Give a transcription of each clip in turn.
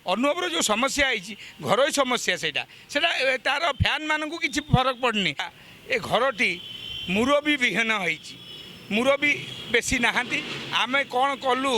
ଅନୁଭବର ଯେଉଁ ସମସ୍ୟା ହେଇଛି ଘରୋଇ ସମସ୍ୟା ସେଇଟା ତାର ଫ୍ୟାନ୍ମାନଙ୍କୁ କିଛି ଫରକ ପଡ଼ୁନି। ଏ ଘରଟି ମୁରବୀ ବିହୀନ ହେଇଛି, ମୁରବୀ ବେଶୀ ନାହାନ୍ତି। ଆମେ କ'ଣ କଲୁ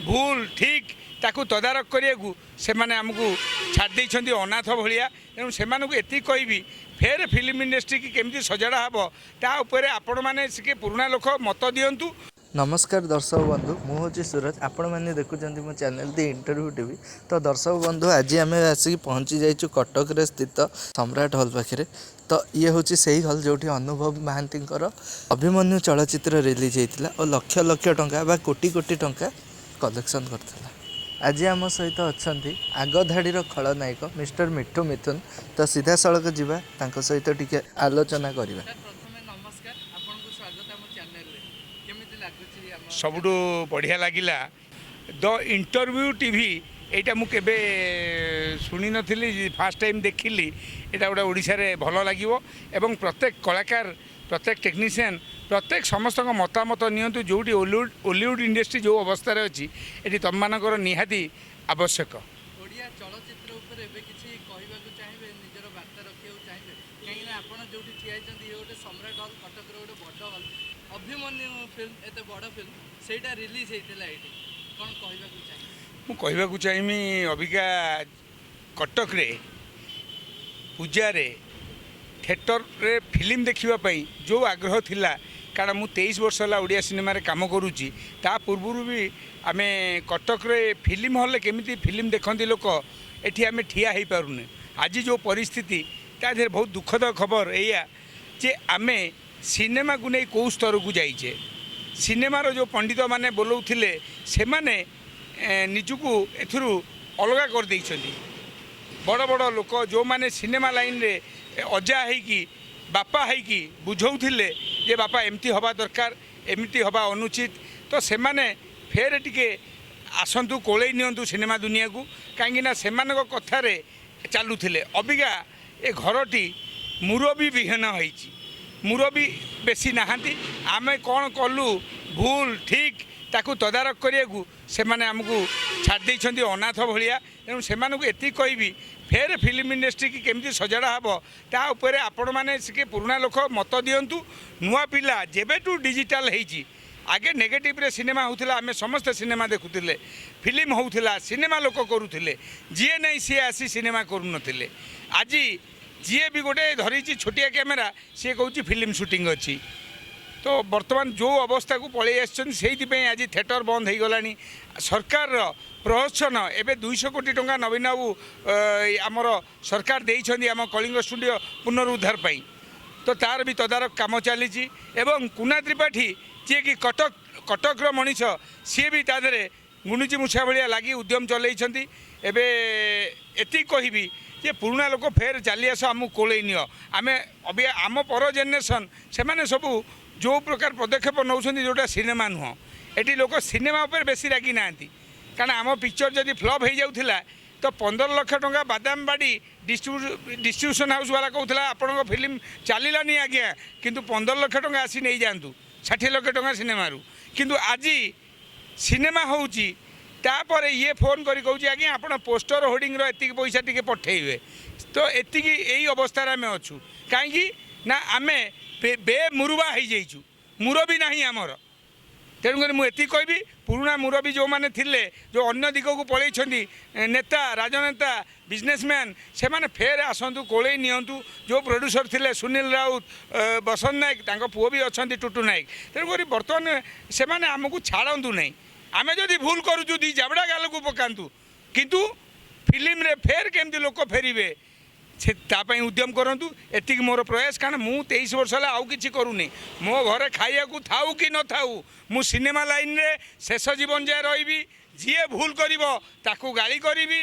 ଭୁଲ ଠିକ୍ ତାକୁ ତଦାରଖ କରିବାକୁ ସେମାନେ ଆମକୁ ଛାଡ଼ି ଦେଇଛନ୍ତି ଅନାଥ ଭଳିଆ। ତେଣୁ ସେମାନଙ୍କୁ ଏତିକି କହିବି ଫେର୍ ଫିଲ୍ମ ଇଣ୍ଡଷ୍ଟ୍ରି କେମିତି ସଜାଡ଼ା ହେବ ତା ଉପରେ ଆପଣମାନେ ଟିକେ ପୁରୁଣା ଲୋକ ମତ ଦିଅନ୍ତୁ। नमस्कार दर्शक बंधु मुझे सूरज आपण मैंने देखुं मो चैनल दी इंटरव्यू टीवी। तो दर्शक बंधु आज आम आसिक पहुँची जाइए कटक स्थित सम्राट हॉल पाखे। तो ये हूँ से ही हॉल जो अनुभव महांती अभिमन्यु चलचित्र रिलीज होता और लक्ष लक्ष टंका बा कोटी कोटी टंका कलेक्शन करता। आज आम सहित अच्छा आगधाड़ी खलनायक मिस्टर मिठू मिथुन। तो सीधा सड़क जावा सहित टिके आलोचना करवा। सबुठु बढ़िया लगिला द इंटरव्यू टीवी एटा मु केबे शुणी नथिली फास्ट टाइम देखिली। एटा गोटे ओडिशा रे भल लागिवो एवं प्रत्येक कलाकार प्रत्येक टेक्नीशियन प्रत्येक समस्त मतामत नियंतु जोटी ओलीवुड इंडस्ट्री जो अवस्था रे अछि एटी तम मानकर निहाती आवश्यक। ओडिया चलचित्र ऊपर एबे किछि कहबा को चाहिबे निजर वार्ता रखियो चाहिबे काई ना आपण जोटी ठियाइछन ये गोटे सम्राट हॉल कटक रो गोटे बड़ हॉल अभिमन्यु फिल्म एते बड़ फिल्म सेटा रिलीज हेतिला एटी कोन कहबा को चाहिबे मु कहबा को चाहिमी अबिका कटक रे पूजा रे थिएटर रे फिल्म देखिबा पई जो आग्रह थिला कारण मु 23 वर्ष होला ओडिया सिनेमा रे काम करूची। ता पूर्वरु भी आमे कटक रे फिल्म हॉल रे केमिति फिल्म देखंती लोक एठी आमे ठिया हेई पारुने। आज जो परिस्थिति ता देर बहुत दुखद खबर एया जे आमे सिनेमा को नहीं कौ स्तर को जाइए। सिनेमार जो पंडित माने बोलौथिले से माने निजुकू एथुरु अलगा कर देइछन्ती। बड़ बड़ लोक जो माने सिनेमा लाइन रे अजा हैकी बापा हैकी बुझौथिले जे बापा एमती हवा दरकार एमती हवा अनुचित। तो से माने फेर टिके आसंतु कोले नियंतु सिनेमा दुनिया को कहीं ना सेमानक कथारे चालुथिले। अबिका ए घरटी मुरबी विहीन होईची, मुरबी बेसी नाहांती। आमे कौन कलु भूल ठीक ताकू तदारख करियाकू सेमाने हमकू छाड़ देइछन्ती अनाथ भलिया। तेणु सेमानकू एति कहबी फेर फिल्म इंडस्ट्री की केमती सजाड़ा हबो ता उपरे आपण माने सिके पुराना लोक मत दियंतु। नुआ पिला जेबेटू डिजिटल हेइची आगे नेगेटिव रे सिनेमा होउथिला आमे समस्त सिनेमा देखुथिले फिल्म होउथिला सिनेमा लोक करूथिले जीए नहीं सी आसी सिनेमा करू नथिले। आज जी भी गोटे धरी छोटिया कैमेरा सी कौच फिल्म शूटिंग अच्छी। तो बर्तमान जो अवस्था को पलि आसपाई आज थिएटर बंद हो गला। सरकार प्रोत्साहन एवं 200 कोटी टंका नवीन बाबू आमर सरकार देइछन्ती आम कलिंग स्टूडियो पुनरुद्धार पाई। तो तार भी तदारख काम चली कुना त्रिपाठी जी कि कटक मनीष सी भी तादे गुणुची मुछा भाया लगी उद्यम चलती। एति कहबी जे पुराना लोक फेर चली आस आमको कोले नियो आमे अभी आम पर जेनेरेशन से माने सबू जो प्रकार पदक्षेप नौछन्ती जोटा सिनेमा नुह एटी लोक सिनेमा उपर बेसी रागी नांती। कारण आम पिक्चर जदि फ्लॉप हो जाउथिला तो 15 लाख टंका बादामबाड़ी डिस्ट्रीब्यूशन हाउस वाला कहूला आपण फिल्म चलानी आज्ञा किंतु 15 लाख टंका आसी नहीं जातु 60 लाख टंका सिनेमा किंतु आज सिनेमा होउची तापर ये फोन करी कहूँ आज्ञा आप पोस्टर होर्डिंग एति पैसा टी पठेबे। तो एति यही अवस्था आम अच्छू कहीं ना आम बेमुरुबा हो जाइचु मुरबी ना आमर। तेणुक मुझे कहबी पुराना मुरबी जो मैंने थिले जो अन्य दिग को पलैछन्ती नेता राजनेता बिजनेसमैन से माने फेर आसतु कोले नियंतु। जो प्रोड्यूसर थिले सुनील राउत बसंत नायक तांको पुओ भी अच्छा टुटू नायक। तेणुक बर्तमान से माने आमको छाड़ू नहीं आमे जदि भूल करूँ दी जाबड़ा गाल को पकातु किंतु फिल्म रे फेर केमती लोक फेरबे से तापाई उद्यम करंतु। एतिक मोर प्रयास कारण मु 23 वर्ष है आउ किछि करूनी मो घरे खाइया को थाऊ कि न थाऊ मु सिनेमा लाइन रे शेष जीवन जाए रही। जीए भूल करिवो ताकू गाली करिवि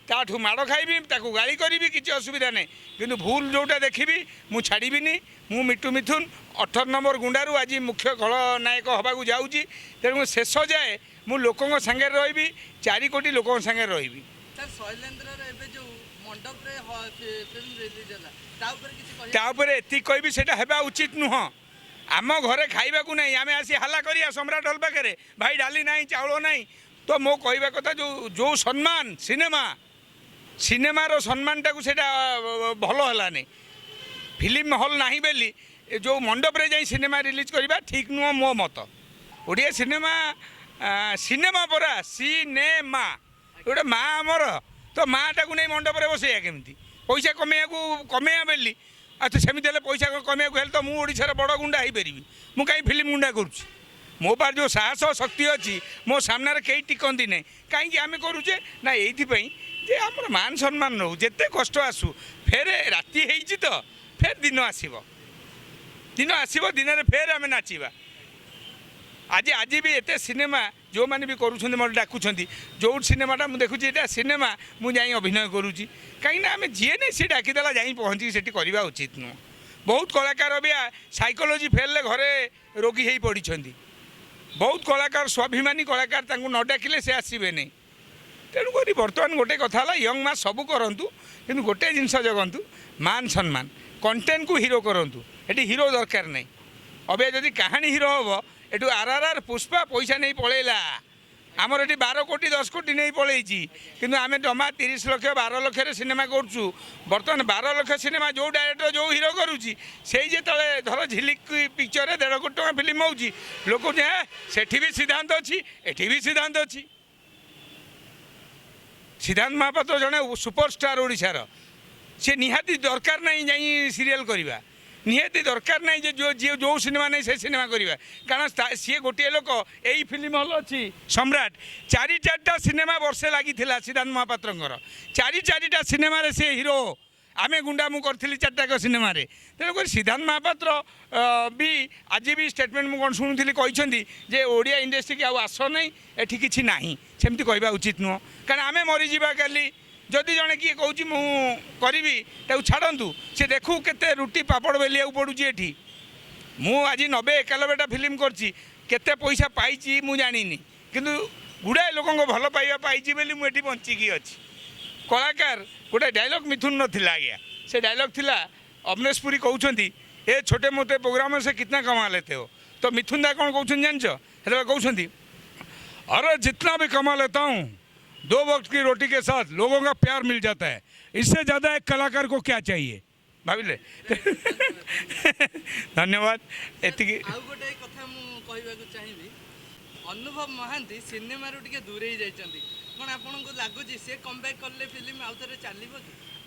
ताठू माड़ खाइबी ताकू गाली करिवि किछि असुविधा नहीं किंतु भूल जोटा देखिबी मु छाड़ीबिनी। मु मिठू मिथुन 18 नंबर गुंडारू आज मुख्य खलनायक हवाक जाऊँगी। तेणु शेष जाए मु लोकों संगे रही 4 कोटी लोकों संगे रही। एति कहबी सेटा हेबा उचित नुह। आम घरे खाइबा को नहीं आमे आसी हल्ला करिया सम्राट हॉल पाखे भाई डाली नहीं चाउल नहीं। तो मो कहबा कथा जो सम्मान सिनेमा सिनेमार सम्मानटा को सेटा भल हलानी फिल्म हल नहीं बेली जो मंडप रे जाई सिनेमा रिलीज करवा ठीक नुह मो मत ओडिया सिनेमा सिनेमा परा सिनेमा गोटे माँ आमर तो माँ टाक नहीं मंडप रे बसैया केमती पैसा कमेया बेली अच्छा सेमती हेल्ले पैसा कमेया हेल्ले तो मुझे ओडिशार बड़ गुंडा हो पारि मुझे कहीं फिल्म गुंडा करुँच मो पार जो साहस शक्ति अच्छी मो सामने कई टिकती नहीं कहीं आम करुचे ना ये जे आम मान सम्मान रहू जिते कष्ट आसू फेर राति होती तो फेर दिन आसब दिन फेर आम नाचवा आज भी एत सिनेमा जो मैंने भी करुँच मत डाकुंट जो सिनेमाटा मुझे देखुची ये सिनेमा मुझे अभिनय करुँची कहीं आम जी नहीं सी डाकीदेला जा पहुँची से करवा उचित नुह बहुत कलाकार भी साइकोलोजी फेल घरे रोगी हो पड़ी बहुत कलाकार स्वाभिमानी कलाकार न डाकिले से आसबे नहीं तेणुक बर्तमान गोटे कथा यंग मास सब करूँ कि गोटे जिनस जगतु मान सम्मान कंटेंट को हिरो करूँ ये हिरो दरकार नहीं अबे जदि कहानी हिरो हम एटू आर पुष्पा पैसा नहीं पलैला आमर ये 12 कोटी 10 कोटी नहीं पलैची कि आम जमा 30 लाख 12 लाख सिनेमा करूँ बर्तमान 12 लाख सिनेमा जो डायरेक्टर जो हिरो करुँची से जो धर झिलिक पिक्चर 1.5 कोटी टका फिल्म हो लोक सेठी भी सिद्धांत अच्छी एठी भी सिद्धांत अच्छी सिद्धांत महापात्र जड़े सुपरस्टार ओडिशार सी निहाती दरकार नहीं जाई सीरियल करवा निहाती दरकार नहीं जो जो जो सिनेमा नहीं से सिनेमा करवा कारण सी गोटे लोक यही फिल्म हल अच्छी सम्राट 4-4टा सिनेमा वर्षे लगी सिद्धांत महापात्र 4-4टा सिनेमा से हिरो आमे गुंडा मु करी 4टाक सिनेमा तेणुक सिद्धांत महापात्र भी आज भी स्टेटमेंट मुझे शुणुली कहते ओडिया इंडस्ट्री की आस नहीं एठी किसी ना सेमती कहवा उचित नुह कारण आमे मरीजा काली जदि जड़े किए कौची मु करी छाड़ू सी देखू केते रुटी पापड़ बेलिया पड़ुची एठी मु आज 90-91टा फिल्म करते पैसा पाई मु जानी किंतु गुड़ाए लोक भल पाइबा पाई बोली मुझे बंचिकी अच्छी कलाकार गोटे डायलॉग मिथुन नथिला आज्ञा से डायलॉग थिला अमरेश पुरी कहते ए छोटे मोटे प्रोग्राम से कितना कमा लेते हो तो मिथुन दा कौन कहते जानच कहते अरे जितना भी कमा लेता हूँ 2 वक्त की रोटी के साथ लोगों का प्यार मिल जाता है इससे ज़्यादा एक कलाकार को क्या चाहिए भाविले धन्यवाद एतिकी गोटे कथा मुझे चाहिए अनुभव महांती सिनेमा टे दूरे ही जाइछन्ती कौन आपको लगुच से कमबैक कले फिल्म आउ थे चलो कि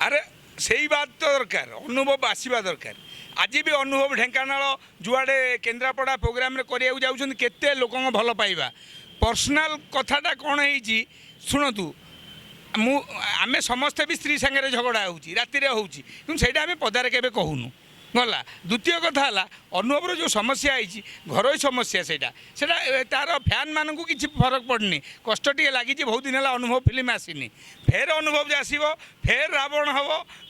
अरे सही बात तो दरकार अनुभव आसवा दरकार आज भी अनुभव ढेंकानाल जुआड़े केन्द्रापड़ा प्रोग्राम केते लोक भल पाइबा पर्सनाल कथाटा कौन है शुणु आमे समस्ते भी स्त्री सांगे झगड़ा होती राति होता आम पदारे के कहूनु गला द्वितीय कथा है अनुभव जो समस्या है घर समस्या से तार फैन मानू किसी फरक पड़नी कष्ट टे लगी बहुत दिन है अनुभव फिल्म आसीनी फेर अनुभव आसो फेर रावण हम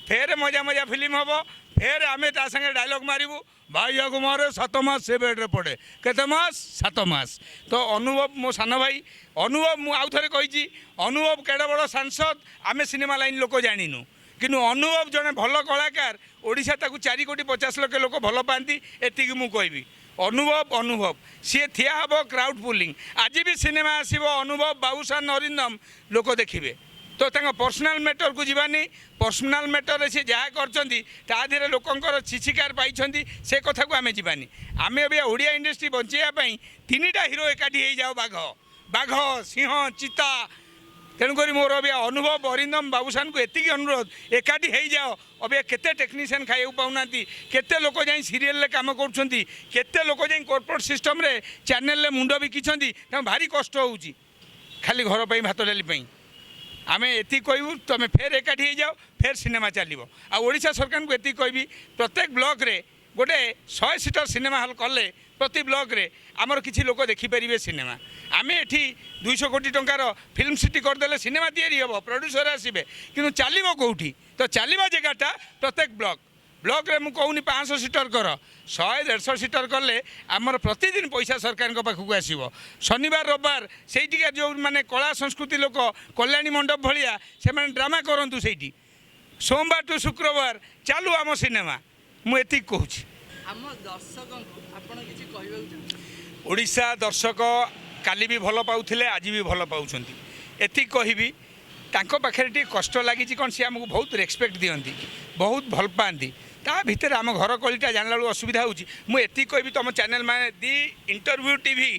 फेर मजा मजा फिल्म हम फेर आमे ता संगे डायलॉग मारू भाई कुमार 7 मास से बेड्रे पड़े केते मास 7 मास तो अनुभव मो सान भाई अनुभव मुझे आउ थे कही अनुभव केड़े बड़ सांसद आमे सिनेमा लाइन लोक जानिनु किंतु अनुभव जड़े भल कलाकार ओडिशा ताकू 4 कोटी 50 लाख लोक भल पाती एति मु कहबी अनुभव सी ठिया हम क्राउड पुलिंग आज भी सिनेमा आसब अनुभव बाबूशान अरिंदम लोक देखिए तो पर्सनाल मैटर को जीवानी पर्सनाल मैटर सी जहाँ कर लोकंर छिछिकार पाई से कथा को आम जीवानी आम अभी ओडिया इंडस्ट्री बचाई 3टा हिरो एकाठी हो जाओ बाघ सिंह चिता तेणुक मोर अभी अनुभव अरिंदम बाबूशान को एति अनुरोध एकाठी हो जाओ अभी केते टेक्नीशियन खाइबा पाऊना केते लोक जाई सीरियल रे काम करुछंती केते लोक जाई कॉर्पोरेट सिस्टम रे चैनल रे मुंड बिकिछंती भारी कष्ट होउची खाली घर पे भात डाली आम एति कहूँ तुम फेर एकाठी हो जाओ फेर सिनेमा चलो आशा सरकार को एति कहबी प्रत्येक ब्लॉक रे गोटे 100 सीटर सिनेमा हॉल कले प्रति ब्लॉक रे आमर किसी लोक देखिपारे सिनेमा आम एठी 200 कोटी टंकार फिल्म सिटी करदे सिनेमा तैयारी हम प्रोड्यूसर आसबे कि चलो कौटी तो चलवा जगटा प्रत्येक ब्लॉक रे मु कहूनी 500 सीटर कर 100-150 सीटर कले आमर प्रतिदिन पैसा सरकार पाखक आसो शनिवार रविवार से जो माने कला संस्कृति लोक कल्याणी मंडप भाया से ड्रामा करूँ से सोमवार टू शुक्रवार चालू आम सिनेमा मुझे कहूँ ओडिशा दर्शक काली भी भल पाउथिले आज भी भल पाउछंती एति कहबी तांको पाखे टी कष्ट लगी कौन सी आमको बहुत रेस्पेक्ट दिखती बहुत भल पाती ता भितर आम घर कलिटा जानला बेलू असुविधा होती कहबी तुम चैनल मैंने दी इंटरव्यू टीवी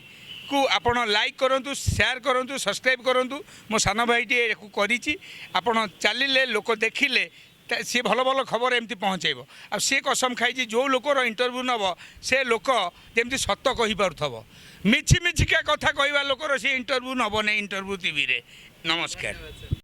को आपण लाइक करूँ शेयर करूँ सब्सक्राइब करूँ मो सान भाईटी करी आपण चलिले लोक देखिले सी भल भल खबर एमती पहुँचेब आ सी कसम खाई जो लोकर इंटरव्यू नब से लोक जमी सत कहीपरुव मिछि मिछिका कथा कहवा लोकर सी इंटरव्यू नब नहीं इंटरव्यू टीवी रे नमस्कार।